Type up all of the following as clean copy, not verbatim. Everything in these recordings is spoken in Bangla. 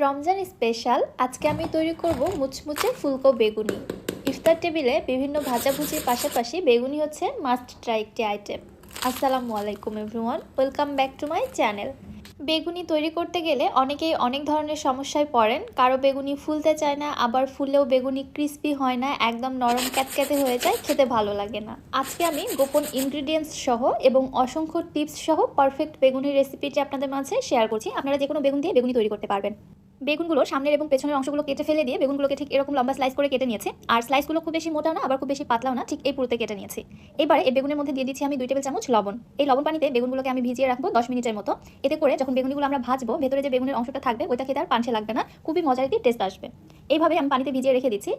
রমজান স্পেশাল আজকে আমি তৈরি করব মুচমুচে ফুলকো বেগুনি। ইফতার টেবিলে বিভিন্ন ভাজাভুজির পাশাপাশি বেগুনি হচ্ছে মাস্ট ট্রাই একটি আইটেম। আসসালামু আলাইকুম everyone, welcome back to my channel. বেগুনি তৈরি করতে গেলে অনেকেই অনেক ধরনের সমস্যায় পড়েন। কারো বেগুনি ফুলতে চায় না, আবার ফুললেও বেগুনি ক্রিস্পি হয় না, একদম নরম ক্যাতক্যাতে হয়ে যায়, খেতে ভালো লাগে না। আজকে আমি গোপন ইনগ্রিডিয়েন্টস সহ এবং অসংখ্য টিপস সহ পারফেক্ট বেগুনির রেসিপিটি আপনাদের মাঝে শেয়ার করছি। আপনারা যে কোনো বেগুন দিয়ে বেগুনি তৈরি করতে পারবেন। বেগুনগুলো সামনের এবং পেছনের অংশগুলো কেটে ফেলে দিয়ে বেগুনগুলোকে ঠিক এরকম লম্বা স্লাইস করে কেটে নিয়েছে। আর স্লাইসগুলো খুব বেশি মোটাও না, আবার খুব বেশি পাতলাও না, ঠিক এই পুরোতে কেটে নিয়েছি। এবারে এই বেগুনের মধ্যে দিয়ে দিচ্ছি আমি 2 টেবিল চামচ লবণ। এই লবণ পানিতে বেগুনগুলোকে আমি ভিজিয়ে রাখবো 10 মিনিটের মতো। এতে করে যখন বেগুনগুলো আমরা ভাজবো, ভেতরে যে বেগুনের অংশটা থাকবে ওইটা খেতে আর পানসে লাগবে না, খুবই মজার একটি টেস্ট আসবে। এইভাবে আমি পানিতে ভিজিয়ে রেখে দিচ্ছি।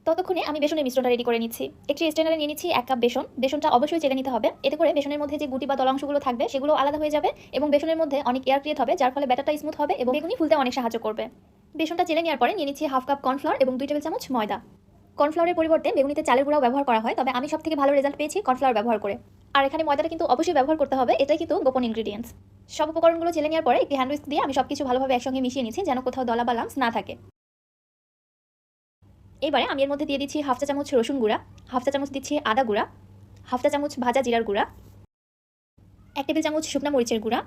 ততক্ষণে আমি বেসনের মিশ্রণটা রেডি করে নিচ্ছি। একটি স্ট্রেনারে নিয়ে নিচ্ছি 1 কাপ বেসন। বেসনটা অবশ্যই চেলে নিতে হবে। এতে করে বেসনের মধ্যে যে গুটি বা দলা অংশগুলো থাকবে সেগুলো আলাদা হয়ে যাবে এবং বেসনের মধ্যে অনেক এয়ার ক্রিয়েট হবে, যার ফলে ব্যাটারটা স্মুথ হবে এবং বেগুনি ফুলতে অনেক সাহায্য করবে। বেসনটা চেলে নেওয়ার পরে নিয়ে নিচ্ছি 1/2 কাপ কর্নফ্লাওয়ার এবং 2 টেবিল চামচ ময়দা। কর্নফ্লাওয়ারের পরিবর্তে বেগুনিতে চালের গুঁড়াও ব্যবহার করা হয়, তবে আমি সবথেকে ভালো রেজাল্ট পেয়েছি কর্নফ্লাওয়ার ব্যবহার করে। আর এখানে ময়দাটা কিন্তু অবশ্যই ব্যবহার করতে হবে, এটাই কিন্তু গোপন ইনগ্রিডিয়েন্টস। সব উপকরণগুলো চেলে নেওয়ার পরে একটি হ্যান্ড উইস্ক দিয়ে আমি সবকিছু ভালোভাবে একসঙ্গে মিশিয়ে নিচ্ছি, যেন কোথাও দলা বা লাম্পস না থাকে। এবারে আমি এর মধ্যে দিয়ে দিচ্ছি 1/2 চা চামচ রসুন গুঁড়া, 1/2 চা চামচ দিচ্ছি আদা গুঁড়া, 1/2 চা চামচ ভাজা জিরার গুঁড়া, 1 টেবিল চামচ শুকনা মরিচের গুঁড়া,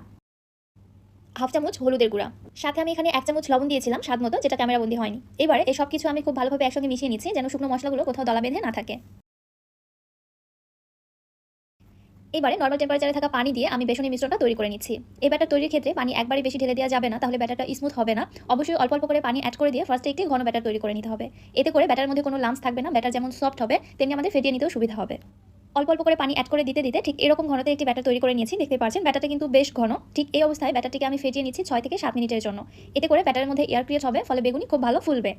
1/2 চামচ হলুদের গুঁড়া। সাথে আমি এখানে 1 চামচ লবণ দিয়েছিলাম স্বাদ মতো, যেটা ক্যামেরা বন্দি হয়নি। এবারে এই সব কিছু আমি খুব ভালোভাবে একসঙ্গে মিশিয়ে নিচ্ছি, যেন শুকনো মশলাগুলো কোথাও দলা বেঁধে না থাকে। এবারে নর্মাল টেম্পারেচারে থাকা পানি দিয়ে আমি বেসনের মিশ্রণটা তৈরি করে নিচ্ছি। এই ব্যাটার তৈরির ক্ষেত্রে পানি একবারই বেশি ঢেলে দেওয়া যাবে না, তাহলে ব্যাটারটা স্মুথ হবে না। অবশ্যই অল্প অল্প করে পানি অ্যাড করে দিয়ে ফার্স্টে একটি ঘন ব্যাটার তৈরি করে নিতে হবে। এতে করে ব্যাটারের মধ্যে কোনো লাম্পস থাকবে না, ব্যাটার যেমন সফট হবে তেমনি আমাদের ফেটিয়ে নিতেও সুবিধা হবে। অল্প অল্প করে পানি অ্যাড করে দিতে দিতে ঠিক এরকম ঘনতে একটি ব্যাটার তৈরি করে নিয়েছি। দেখতে পাচ্ছেন ব্যাটারটা কিন্তু বেশ ঘন। ঠিক এই অবস্থায় ব্যাটারটিকে আমি ফেটিয়ে নিচ্ছি 6 থেকে 7 মিনিটের জন্য। এতে করে ব্যাটারের মধ্যে এয়ার ক্রিয়েট হবে, ফলে বেগুনি খুব ভালো ফুলবে।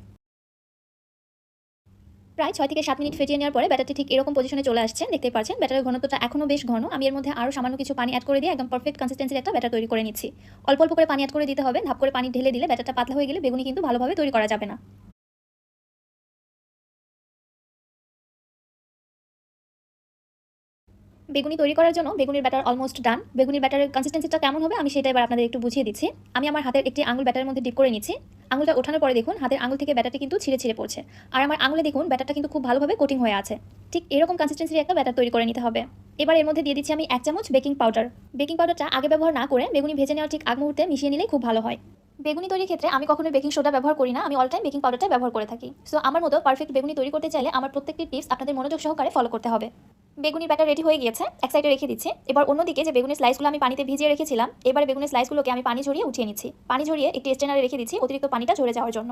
প্রায় 6 থেকে 7 মিনিট ফেটিয়ে নেওয়ার পরে ব্যাটারটি ঠিক এরকম পজিশনে চলে আসছে। দেখতে পাচ্ছেন ব্যাটারের ঘনত্বটা এখনও বেশ ঘন। আমি এর মধ্যে আরও সামান্য কিছু পানি অ্যাড করে দিয়ে একদম পারফেক্ট কনসিস্টেন্সির একটা ব্যাটার তৈরি করে নিচ্ছি। অল্প অল্প করে পানি অ্যাড করে দিতে হবে, ধাপ করে পানি ঢেলে দিলে ব্যাটারটা পাতলা হয়ে গেলে বেগুনি কিন্তু ভালোভাবে তৈরি করা যাবে না। বেগুনি তৈরি করার জন্য বেগুনির ব্যাটার অলমোস্ট ডান। বেগুনির ব্যাটারের কনসিস্টেন্সিটা কেমন হবে আমি সেটা এবার আপনাদের একটু বুঝিয়ে দিচ্ছি। আমি আমার হাতের একটি আঙুল ব্যাটারের মধ্যে ডিপ করে নিচ্ছি। আঙুলটা ওঠানোর পরে দেখুন হাতের আঙুল থেকে ব্যাটারটি কিন্তু ছিঁড়ে ছিঁড়ে পড়ছে। আর আমার আঙুলে দেখুন ব্যাটারটা কিন্তু খুব ভালোভাবে কোটিং হয়ে আছে। ঠিক এরকম কনসিস্টেন্সির একটা ব্যাটার তৈরি করে নিতে হবে। এবার এর মধ্যে দিয়ে দিচ্ছি আমি 1 চামচ বেকিং পাউডার। বেকিং পাউডারটা আগে ব্যবহার না করে বেগুনি ভেজে নেওয়ার ঠিক আগ মুহূর্তে মিশিয়ে নিলেই খুব ভালো হয়। বেগুনি তৈরির ক্ষেত্রে আমি কখনোই বেকিং সোডা ব্যবহার করি না, আমি অল টাইম বেকিং পাউডারটাই ব্যবহার করে থাকি। সো আমার মতো পারফেক্ট বেগুনি তৈরি করতে চাইলে আমার প্রত্যেকটি টিপস আপনাদের মনোযোগ সহকারে ফলো করতে হবে। বেগুনির ব্যাটার রেডি হয়ে গিয়েছে, এক সাইডে রেখে দিচ্ছি। এবার অন্যদিকে যে বেগুনের স্লাইসগুলো আমি পানিতে ভিজিয়ে রেখেছিলাম, এবারে বেগুনের স্লাইসগুলোকে আমি পানি ঝরিয়ে উঠিয়ে নিচ্ছি। পানি ঝরিয়ে একটি স্ট্রেনারে রেখে দিচ্ছি অতিরিক্ত পানিটা ঝরে যাওয়ার জন্য।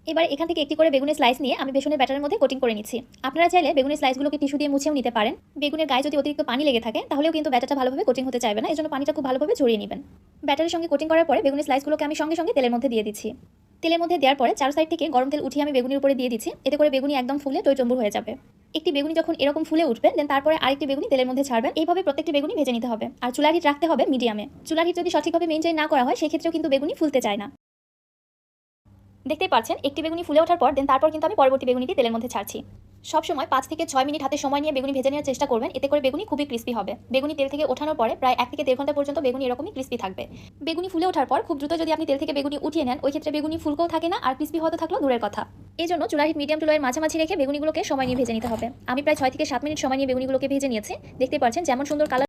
এবার এখান থেকে একটি করে বেগুনের স্লাইস নিয়ে আমি বেসনের ব্যাটারের মধ্যে কোটিং করে নিচ্ছি। আপনারা চাইলে বেগুনের স্লাইসগুলোকে টিস্যু দিয়ে মুছেও নিতে পারেন। বেগুনের গায়ে যদি অতিরিক্ত পানি লেগে থাকে তাহলেও কিন্তু ব্যাটারটা ভালোভাবে কোটিং হতে চাইবে না, এজন্য পানিটা খুব ভালোভাবে ঝরিয়ে নেবেন। ব্যাটারের সঙ্গে কোটিং করার পরে বেগুনের স্লাইসগুলোকে আমি সঙ্গে সঙ্গে তেলের মধ্যে দিয়ে দিচ্ছি। তেলের মধ্যে দেওয়ার পরে চার সাইড থেকে গরম তেল উঠিয়ে আমি বেগুনির উপরে দিয়ে দিচ্ছি। এতে করে বেগুনি একদম ফুলে টইটম্বুর হয়ে যাবে। একটি বেগুনি যখন এরকম ফুলে উঠবে দেন তারপরে আরেকটি বেগুনি তেলের মধ্যে ছাড়বেন। এইভাবে প্রত্যেকটি বেগুনি ভেজে নিতে হবে। আর চুলার হিট রাখতে হবে মিডিয়ামে। চুলার হিট যদি সঠিকভাবে মেনটেন না করা হয় সেক্ষেত্রেও কিন্তু বেগুনি ফুলতে চায় না। দেখতেই পাচ্ছেন একটি বেগুনি ফুলে ওঠার পর দেন তারপর কিন্তু আমি পরবর্তী বেগুনিটি তেলের মধ্যে ছাড়ছি। সবসময় 5 থেকে 6 মিনিট হাতে সময় নিয়ে বেগুনি ভেজে নেওয়ার চেষ্টা করবেন, এতে করে বেগুনি খুবই ক্রিস্পি হবে। বেগুনি তেল থেকে ওঠানোর পরে প্রায় 1 থেকে 1.5 ঘন্টা পর্যন্ত বেগুনি এরকমই ক্রিস্পি থাকবে। বেগুনি ফুলে ওঠার পর খুব দ্রুত যদি আপনি তেল থেকে বেগুনি উঠিয়ে নেন, ওই ক্ষেত্রে বেগুনি ফুলকেও থাকে না আর ক্রিস্পি হতে থাকলেও দূরের কথা। এই জন্য চুলার হিট মিডিয়াম টু লোয়ের মাঝামাঝি রেখে বেগুনিগুলোকে সময় নিয়ে ভেজে নিতে হবে। আমি প্রায় 6 থেকে 7 মিনিট সময় নিয়ে বেগুনিগুলোকে ভেজে নিয়েছি। দেখতে পাচ্ছেন যেমন সুন্দর কালার